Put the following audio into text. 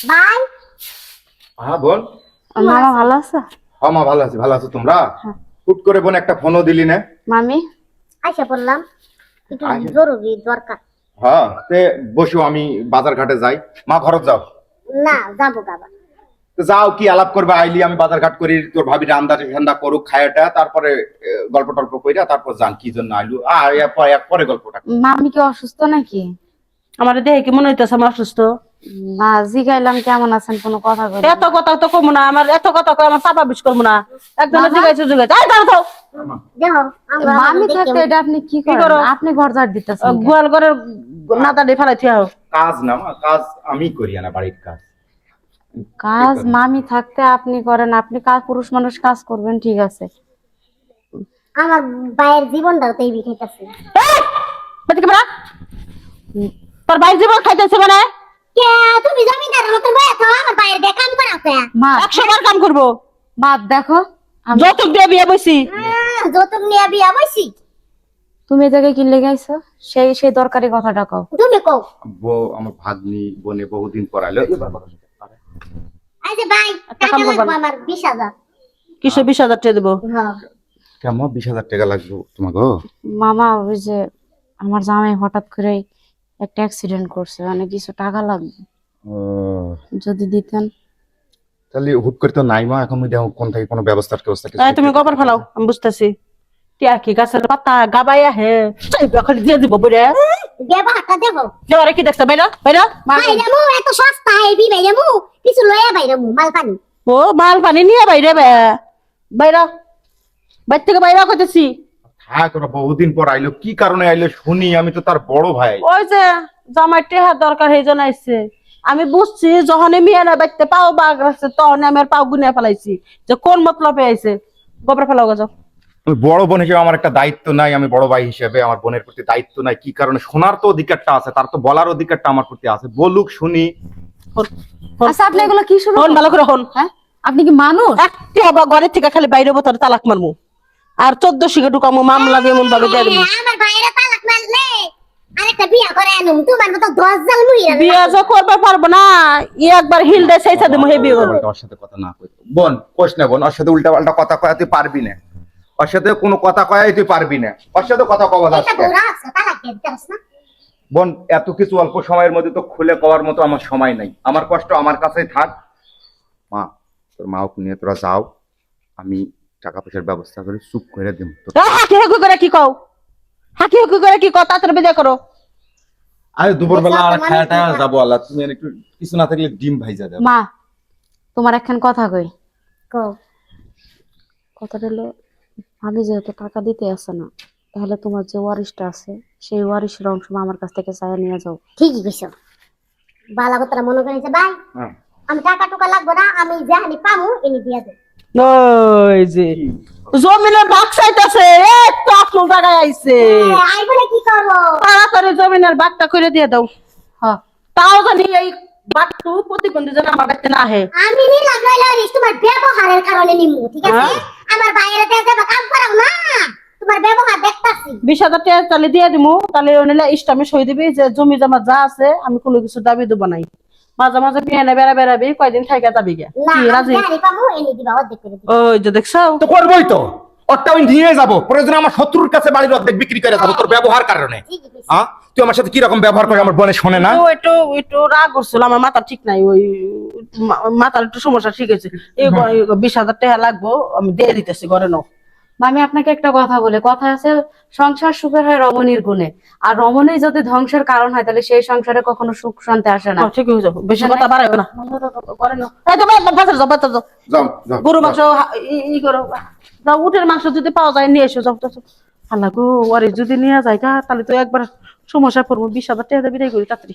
ভাই হ্যাঁ বোন। মামা ভালো আছে? হ্যাঁ মা ভালো আছি। ভালো আছো তোমরা? হ্যাঁ। হুট করে বোন একটা ফোনও দিলি না। মামি আইসা বললাম একটু আইসা- জরুরি দরকার। হ্যাঁ তে বসো, আমি বাজার ঘাটে যাই। মা ঘরত যাও। না যাবো বাবা। তো যাও, কি আলাপ করবে আইলি, আমি বাজার ঘাট করি, তোর ভাবি রান্না ঠান্ডা করুক খায়াটা, তারপরে গল্প টল্প কইরা তারপর যান কি জন্য আইলু। পরে গল্পটা মামি কি অসুস্থ নাকি? আমার দেখে কি মনে হইতেছে আমি অসুস্থ? না, জিগাইলাম কেমন আছেন, কোনো কথা কই এত কথা তো কমু না, আমার এত কথা কই আমার চাপা বিষ করবো না। একজনে বাবা? জিগাইছে জিগাইছে এই দাঁড়াও দাও। দেখো আমরা মামি থাকতে এটা আপনি কি করেন? করো? আপনি ঘর ঝাড় দিতেছেন কেন? গোয়াল ঘরের নাতা দিয়ে ফেলাই থিয়া হোক। কাজ না মা, কাজ আমি করি না, বাড়ির কাজ। কাজ মামি থাকতে আপনি করেন, আপনি কাজ, পুরুষ মানুষ কাজ করবেন ঠিক আছে। আমার ভাইয়ের জীবনটাও তো এই বিখাইতেছে। বেটি কেমন তোর ভাই জীবন খাইতেছে মানে কে তুমি জমিদারের মতো বয়ে থাও, আমার ভাইয়ের দিয়ে কাম করাতে। মা 100 বার কাম করবো। মা দেখো, যৌতুক দিয়ে বিয়ে বইছি। যৌতুক নিয়ে বিয়া বইছি। তুমি এই জায়গায় কি লেগে আইছো? সেই সেই দরকারি কথাটা কও। তুমি কও বউ আমার ভাগ্নি বোনে বহুদিন পর আইলো। এই যে ভাই একটা টাকা কাম করবা লাগবে না। আমার 20,000। কিসে 20,000 টাকা দেবো? হ্যাঁ কেমন 20,000 টাকা লাগবে তোমাকে? মামা ওই যে আমার জামাই হঠাৎ করে একটা অ্যাক্সিডেন্ট করছে, মানে কিছু টাকা লাগবে, যদি দিতেন। তাহলে হুট করে তো নাই মা, এখন দেখো কোন থেকে কোনো ব্যবস্থার কিছু এই তুমি গোবর ফেলাও, আমি বুঝতেছি। টিয়া কি গাছের পাতা গাবাইয়া হে খালি দিয়ে দিব বইরে। দেবা হাতা দেবো। দেওয়ারে কি দেখছো বাইরা বাইরা? বাইরামু এত সস্তা হেভি বাইরামু কিছু লয়া বাইরামু মাল পানি। ও মাল পানি নিয়ে বাইরে বাইরা বাইর থেকে বাইরা করতেছি। হ্যাঁ তোরা বহুদিন পর আইলো, কি কারণে আইলো শুনি, আমি তো তার বড় ভাই। ওই যে জামাই টেহার দরকার সেই জন্য আইছে। আমি বুঝছি যখন মিয়া না বাইতে পাও বাগ রাখছে তখন আমি আর পাও গুনিয়া ফেলাইছি যে কোন মতলবে আইছে। গোবর ফেলাও গো যাও। আমি বড় বোন হিসেবে আমার একটা দায়িত্ব নাই, আমি বড় ভাই হিসেবে আমার বোনের প্রতি দায়িত্ব নাই। কি কারণে শোনার তো অধিকারটা আছে, তার তো বলার অধিকারটা আমার প্রতি আছে। বলুক শুনি। হন, হন, আচ্ছা আপনি এগুলো কি শুরু হন ভালো করে হন। হ্যাঁ, আপনি কি মানুষ? একটি হবা ঘরের থেকে খালি বাইরে বোতলে তালাক মারমু আর 14 শিখে ঢুকামু মামলা দিয়ে এমন ভাবে দিয়ে দেবো। আমার ভাইয়েরা তালাক মারলে আরেকটা বিয়া করে আনুম তোমার মতো 10 জাল মুইরা। বিয়ে যে করবে পারবো না, একবার হিল দিয়ে সেইটা দেবো হে বিয়ে করবো। ওর সাথে কথা না কই বোন, কোশ না বোন, ওর সাথে উল্টা পাল্টা কথা কয়া তুই পারবি না। ওর সাথে কোনো কথা কয়াই তুই পারবি না। ওর সাথে কথা কওয়া এটা যাচ্ছে বউরা আছে তালাক দিয়ে দিতাস না। বোন, এত কিছু অল্প সময়ের মধ্যে তো খুলে কওয়ার মতো আমার সময় নাই। আমার কষ্ট আমার কাছেই থাক। মা তোর মাও নিয়ে তোরা যাও, আমি টাকা পয়সার ব্যবস্থা করে চুপ করে দিব। হাকি হাকি করে কি কও? হাকি হাকি করে কি কও? তাড়াতাড়ি বিয়ে করো। আরে দুপুরবেলা আর খায়াটা যাবো আল্লাহ, তুমি আর একটু কিছু না থাকলে ডিম ভাইজা দেব। মা তোমার একখান কথা কই। কও কথাটা হলো, আমি যেহেতু টাকা দিতে আসে না, তাহলে তোমার যে ওয়ারিশটা আছে সেই ওয়ারিশের অংশ আমার কাছ থেকে চাইয়া নিয়ে যাও। ঠিকই কইছো। বালা কথা মনে করেছে ভাই হ্যাঁ আমি টাকা টুকা লাগবো না, আমি জানি পামু এনে দিয়া দেব। ওই যে জমিনের ভাগ চাইতাছে, এই তো আপনার জায়গায় আইছে। আই বলে কি করব? তাড়াতাড়ি জমিনের ভাগটা করে দিয়ে দাও। হ্যাঁ, তাও জানি এই বাট্টু প্রতিবন্ধী যেন আমার বাড়িতে না আহে। আমি নিলাম লইলা রিস তোমার ব্যবহারের কারণে নিমু, ঠিক আছে? হ্যাঁ। আমার বাইরে দিয়ে যাবে কাম করাও না, তোমার ব্যবহার দেখতাছি। 20,000 টাকা তাহলে দিয়ে দিমু, তাহলে ওনারা ইস্টামে সই দিবি যে জমি জমা যা আছে আমি কোনো কিছু দাবি দেবো নাই। মাঝে মাঝে পিয়ানে বেড়াবি কয়দিন থাইকা যাবি গে। না কি আমি রাজি? জানি পামু এনে দিবা অর্ধেক করে দিবা। ওই যে দেখছো তো করবোই তো, ওরটা আমি নিয়ে যাবো। প্রয়োজনে আমার শত্রুর কাছে বাড়ির অর্ধেক বিক্রি করে যাবো তোর ব্যবহার কারণে। ঠিকই কইছো। হ্যাঁ তুই আমার সাথে কি রকম ব্যবহার করে আমার বোনে শোনে না? একটু একটু রাগ করছিল, আমার মাথা ঠিক নাই, ওই মাথার একটু সমস্যা ঠিক আছে। এই 20,000 টাকা লাগবো, আমি দিয়ে দিতেছি ঘরে নাও। আমি আপনাকে একটা কথা বলে, কথা আছে সংসার সুখের হয় রমণীর গুণে, আর রমণী যদি ধ্বংসের কারণ হয় তাহলে সেই সংসারে কখনো সুখ শান্তি আসে না। ঠিক হয়ে যাবো, বেশি কথা বাড়াবে না। ঘরে নাও। এই তুমি বাজার যাও, বাজার যাও। যাও যাও গরু মাংস ই করো, যাও উটের মাংস যদি পাওয়া যায় নিয়ে এসো, যাও যাও। আল্লাহ গো, ওরে যদি নিয়ে যায় তাহলে তো একবার সমস্যা পড়বো। 20,000 টাকা বিদায় করি তাড়াতাড়ি।